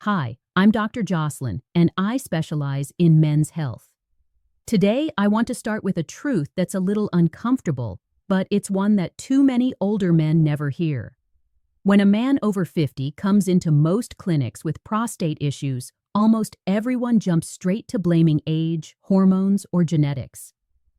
Hi, I'm Dr. Jocelyn, and I specialize in men's health. Today, I want to start with a truth that's a little uncomfortable, but it's one that too many older men never hear. When a man over 50 comes into most clinics with prostate issues, almost everyone jumps straight to blaming age, hormones, or genetics.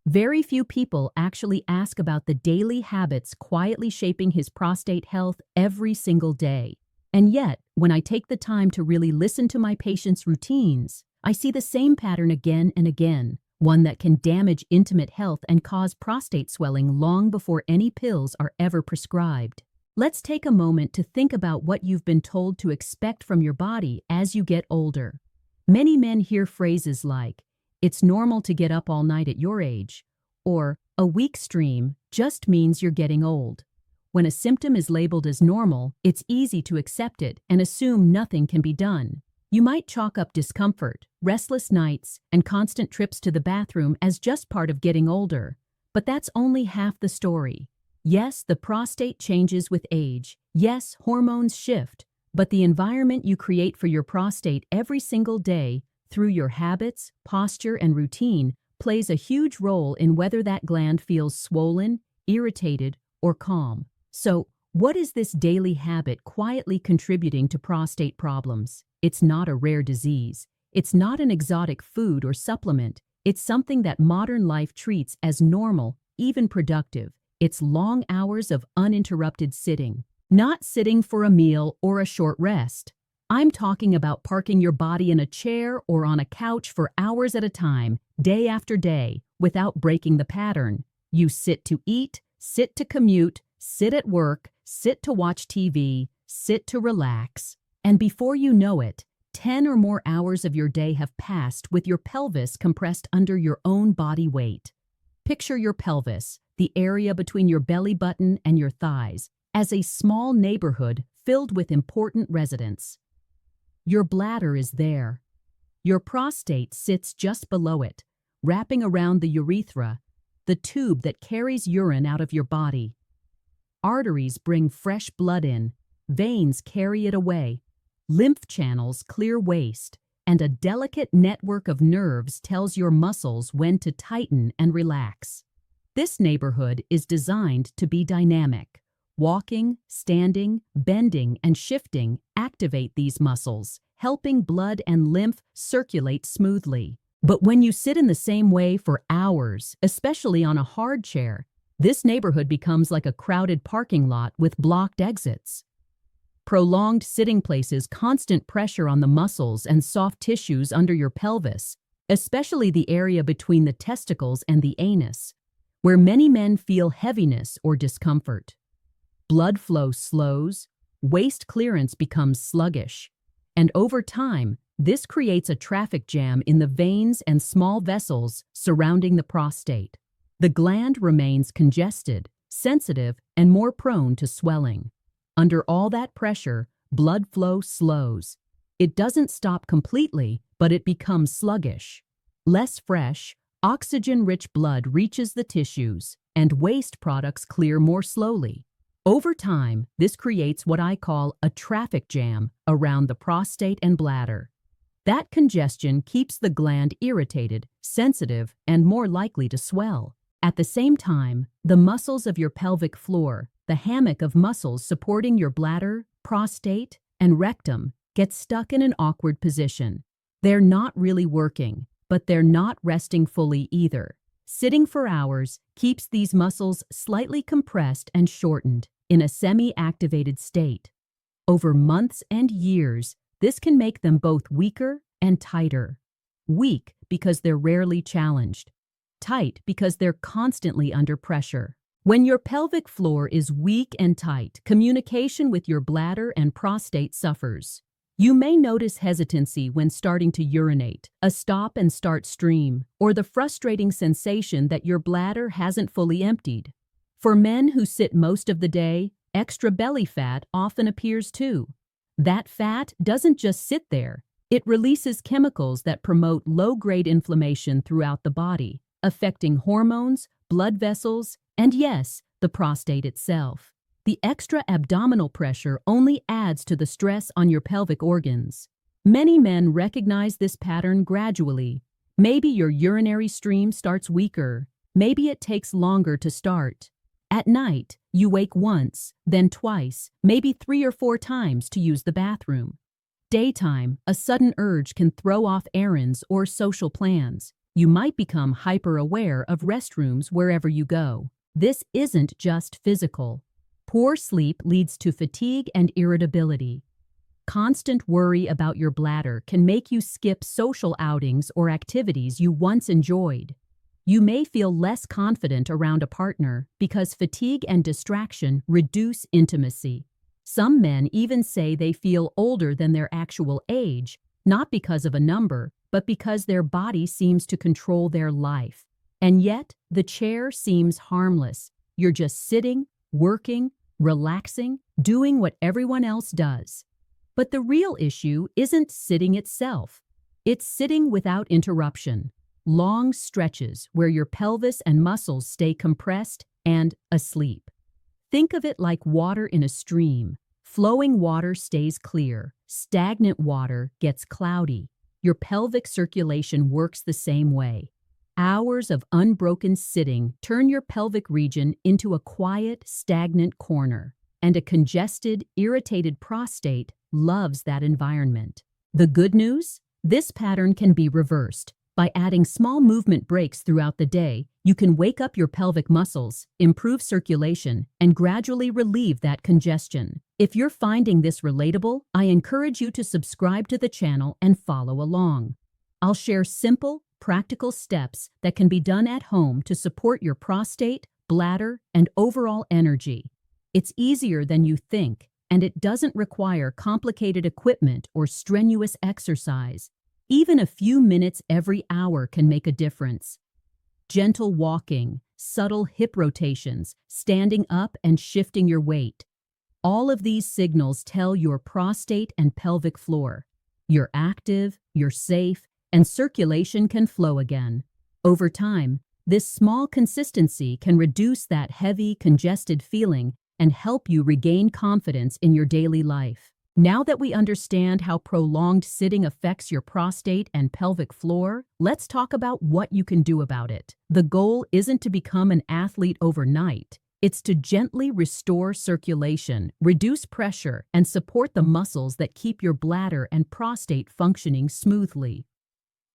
Very few people actually ask about the daily habits quietly shaping his prostate health every single day. And yet, when I take the time to really listen to my patients' routines, I see the same pattern again and again, one that can damage intimate health and cause prostate swelling long before any pills are ever prescribed. Let's take a moment to think about what you've been told to expect from your body as you get older. Many men hear phrases like, "It's normal to get up all night at your age," or "A weak stream just means you're getting old." When a symptom is labeled as normal, it's easy to accept it and assume nothing can be done. You might chalk up discomfort, restless nights, and constant trips to the bathroom as just part of getting older. But that's only half the story. Yes, the prostate changes with age. Yes, hormones shift. But the environment you create for your prostate every single day, through your habits, posture, and routine, plays a huge role in whether that gland feels swollen, irritated, or calm. So, what is this daily habit quietly contributing to prostate problems? It's not a rare disease. It's not an exotic food or supplement. It's something that modern life treats as normal, even productive. It's long hours of uninterrupted sitting. Not sitting for a meal or a short rest. I'm talking about parking your body in a chair or on a couch for hours at a time, day after day, without breaking the pattern. You sit to eat, sit to commute, sit at work, sit to watch TV, sit to relax. And before you know it, 10 or more hours of your day have passed with your pelvis compressed under your own body weight. Picture your pelvis, the area between your belly button and your thighs, as a small neighborhood filled with important residents. Your bladder is there. Your prostate sits just below it, wrapping around the urethra, the tube that carries urine out of your body. Arteries bring fresh blood in, veins carry it away, lymph channels clear waste, and a delicate network of nerves tells your muscles when to tighten and relax. This neighborhood is designed to be dynamic. Walking, standing, bending, and shifting activate these muscles, helping blood and lymph circulate smoothly. But when you sit in the same way for hours, especially on a hard chair, this neighborhood becomes like a crowded parking lot with blocked exits. Prolonged sitting places constant pressure on the muscles and soft tissues under your pelvis, especially the area between the testicles and the anus, where many men feel heaviness or discomfort. Blood flow slows, waste clearance becomes sluggish, and over time, this creates a traffic jam in the veins and small vessels surrounding the prostate. The gland remains congested, sensitive, and more prone to swelling. Under all that pressure, blood flow slows. It doesn't stop completely, but it becomes sluggish. Less fresh, oxygen-rich blood reaches the tissues, and waste products clear more slowly. Over time, this creates what I call a traffic jam around the prostate and bladder. That congestion keeps the gland irritated, sensitive, and more likely to swell. At the same time, the muscles of your pelvic floor, the hammock of muscles supporting your bladder, prostate, and rectum, get stuck in an awkward position. They're not really working, but they're not resting fully either. Sitting for hours keeps these muscles slightly compressed and shortened, in a semi-activated state. Over months and years, this can make them both weaker and tighter. Weak because they're rarely challenged. Tight because they're constantly under pressure. When your pelvic floor is weak and tight, communication with your bladder and prostate suffers. You may notice hesitancy when starting to urinate, a stop and start stream, or the frustrating sensation that your bladder hasn't fully emptied. For men who sit most of the day, extra belly fat often appears too. That fat doesn't just sit there. It releases chemicals that promote low-grade inflammation throughout the body, affecting hormones, blood vessels, and yes, the prostate itself. The extra abdominal pressure only adds to the stress on your pelvic organs. Many men recognize this pattern gradually. Maybe your urinary stream starts weaker. Maybe it takes longer to start. At night, you wake once, then twice, maybe 3 or 4 times to use the bathroom. Daytime, a sudden urge can throw off errands or social plans. You might become hyper-aware of restrooms wherever you go. This isn't just physical. Poor sleep leads to fatigue and irritability. Constant worry about your bladder can make you skip social outings or activities you once enjoyed. You may feel less confident around a partner because fatigue and distraction reduce intimacy. Some men even say they feel older than their actual age, not because of a number, but because their body seems to control their life. And yet, the chair seems harmless. You're just sitting, working, relaxing, doing what everyone else does. But the real issue isn't sitting itself. It's sitting without interruption. Long stretches where your pelvis and muscles stay compressed and asleep. Think of it like water in a stream. Flowing water stays clear. Stagnant water gets cloudy. Your pelvic circulation works the same way. Hours of unbroken sitting turn your pelvic region into a quiet, stagnant corner, and a congested, irritated prostate loves that environment. The good news? This pattern can be reversed. By adding small movement breaks throughout the day, you can wake up your pelvic muscles, improve circulation, and gradually relieve that congestion. If you're finding this relatable, I encourage you to subscribe to the channel and follow along. I'll share simple, practical steps that can be done at home to support your prostate, bladder, and overall energy. It's easier than you think, and it doesn't require complicated equipment or strenuous exercise. Even a few minutes every hour can make a difference. Gentle walking, subtle hip rotations, standing up and shifting your weight. All of these signals tell your prostate and pelvic floor. You're active, you're safe, and circulation can flow again. Over time, this small consistency can reduce that heavy, congested feeling and help you regain confidence in your daily life. Now that we understand how prolonged sitting affects your prostate and pelvic floor, let's talk about what you can do about it. The goal isn't to become an athlete overnight. It's to gently restore circulation, reduce pressure, and support the muscles that keep your bladder and prostate functioning smoothly.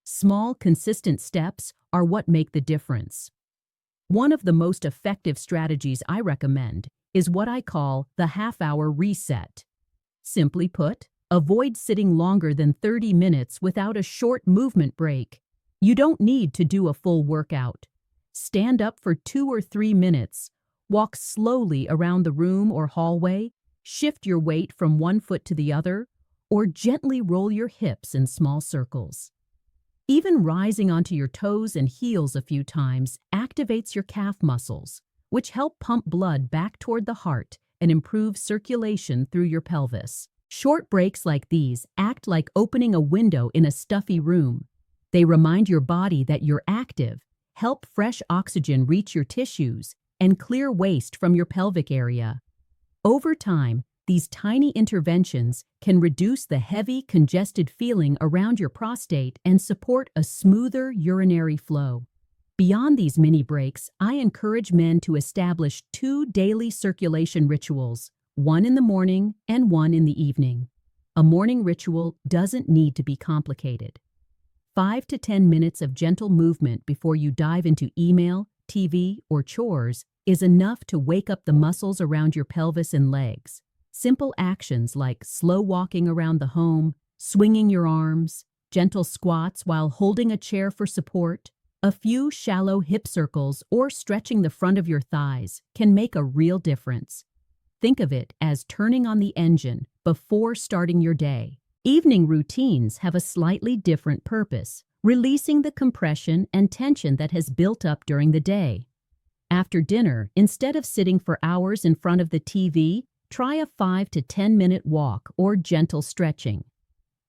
Small, consistent steps are what make the difference. One of the most effective strategies I recommend is what I call the half-hour reset. Simply put, avoid sitting longer than 30 minutes without a short movement break. You don't need to do a full workout. Stand up for 2 or 3 minutes, walk slowly around the room or hallway, shift your weight from one foot to the other, or gently roll your hips in small circles. Even rising onto your toes and heels a few times activates your calf muscles, which help pump blood back toward the heart and improve circulation through your pelvis. Short breaks like these act like opening a window in a stuffy room. They remind your body that you're active, help fresh oxygen reach your tissues, and clear waste from your pelvic area. Over time, these tiny interventions can reduce the heavy, congested feeling around your prostate and support a smoother urinary flow. Beyond these mini breaks, I encourage men to establish 2 daily circulation rituals, one in the morning and one in the evening. A morning ritual doesn't need to be complicated. 5 to 10 minutes of gentle movement before you dive into email, TV, or chores is enough to wake up the muscles around your pelvis and legs. Simple actions like slow walking around the home, swinging your arms, gentle squats while holding a chair for support, a few shallow hip circles or stretching the front of your thighs can make a real difference. Think of it as turning on the engine before starting your day. Evening routines have a slightly different purpose, releasing the compression and tension that has built up during the day. After dinner, instead of sitting for hours in front of the TV, try a 5 to 10-minute walk or gentle stretching.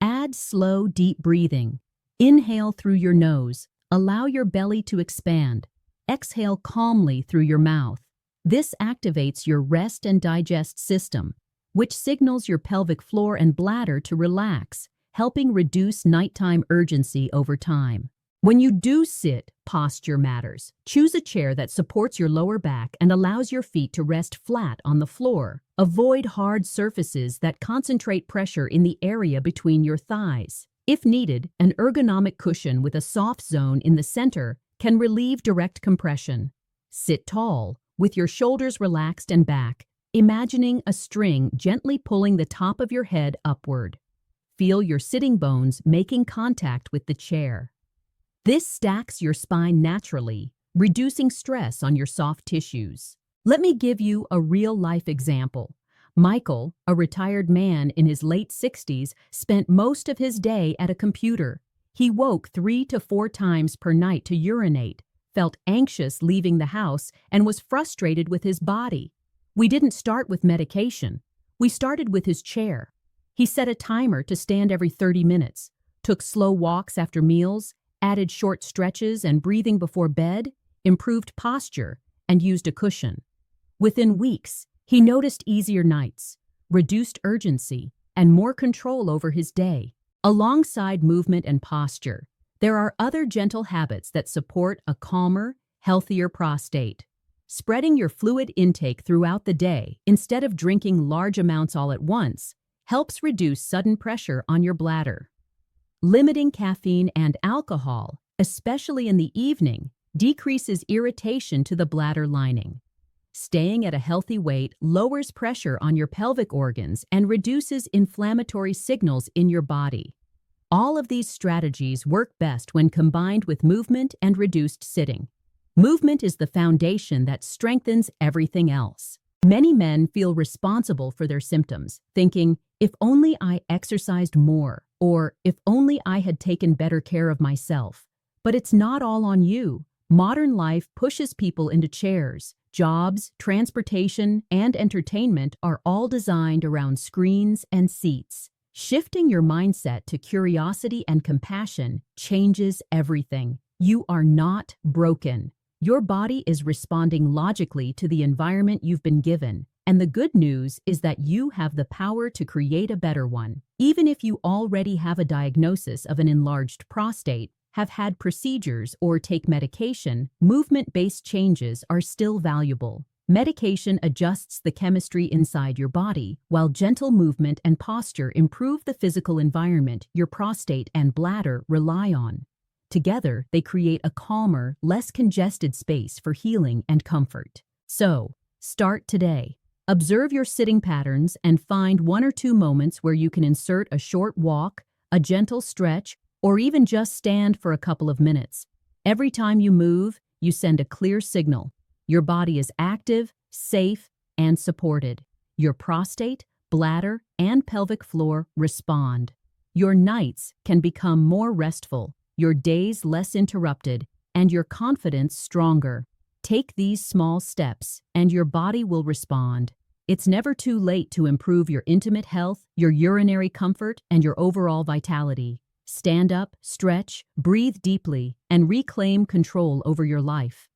Add slow, deep breathing. Inhale through your nose. Allow your belly to expand. Exhale calmly through your mouth. This activates your rest and digest system, which signals your pelvic floor and bladder to relax, helping reduce nighttime urgency over time. When you do sit, posture matters. Choose a chair that supports your lower back and allows your feet to rest flat on the floor. Avoid hard surfaces that concentrate pressure in the area between your thighs. If needed, an ergonomic cushion with a soft zone in the center can relieve direct compression. Sit tall, with your shoulders relaxed and back, imagining a string gently pulling the top of your head upward. Feel your sitting bones making contact with the chair. This stacks your spine naturally, reducing stress on your soft tissues. Let me give you a real-life example. Michael, a retired man in his late 60s, spent most of his day at a computer. He woke 3 to 4 times per night to urinate, felt anxious leaving the house, and was frustrated with his body. We didn't start with medication. We started with his chair. He set a timer to stand every 30 minutes, took slow walks after meals, added short stretches and breathing before bed, improved posture, and used a cushion. Within weeks, he noticed easier nights, reduced urgency, and more control over his day. Alongside movement and posture, there are other gentle habits that support a calmer, healthier prostate. Spreading your fluid intake throughout the day instead of drinking large amounts all at once helps reduce sudden pressure on your bladder. Limiting caffeine and alcohol, especially in the evening, decreases irritation to the bladder lining. Staying at a healthy weight lowers pressure on your pelvic organs and reduces inflammatory signals in your body. All of these strategies work best when combined with movement and reduced sitting. Movement is the foundation that strengthens everything else. Many men feel responsible for their symptoms, thinking, if only I exercised more, or if only I had taken better care of myself. But it's not all on you. Modern life pushes people into chairs. Jobs, transportation, and entertainment are all designed around screens and seats. Shifting your mindset to curiosity and compassion changes everything. You are not broken. Your body is responding logically to the environment you've been given, and the good news is that you have the power to create a better one. Even if you already have a diagnosis of an enlarged prostate, have had procedures, or take medication, movement-based changes are still valuable. Medication adjusts the chemistry inside your body, while gentle movement and posture improve the physical environment your prostate and bladder rely on. Together, they create a calmer, less congested space for healing and comfort. So, start today. Observe your sitting patterns and find 1 or 2 moments where you can insert a short walk, a gentle stretch, or even just stand for a couple of minutes. Every time you move, you send a clear signal. Your body is active, safe, and supported. Your prostate, bladder, and pelvic floor respond. Your nights can become more restful, your days less interrupted, and your confidence stronger. Take these small steps, and your body will respond. It's never too late to improve your intimate health, your urinary comfort, and your overall vitality. Stand up, stretch, breathe deeply, and reclaim control over your life.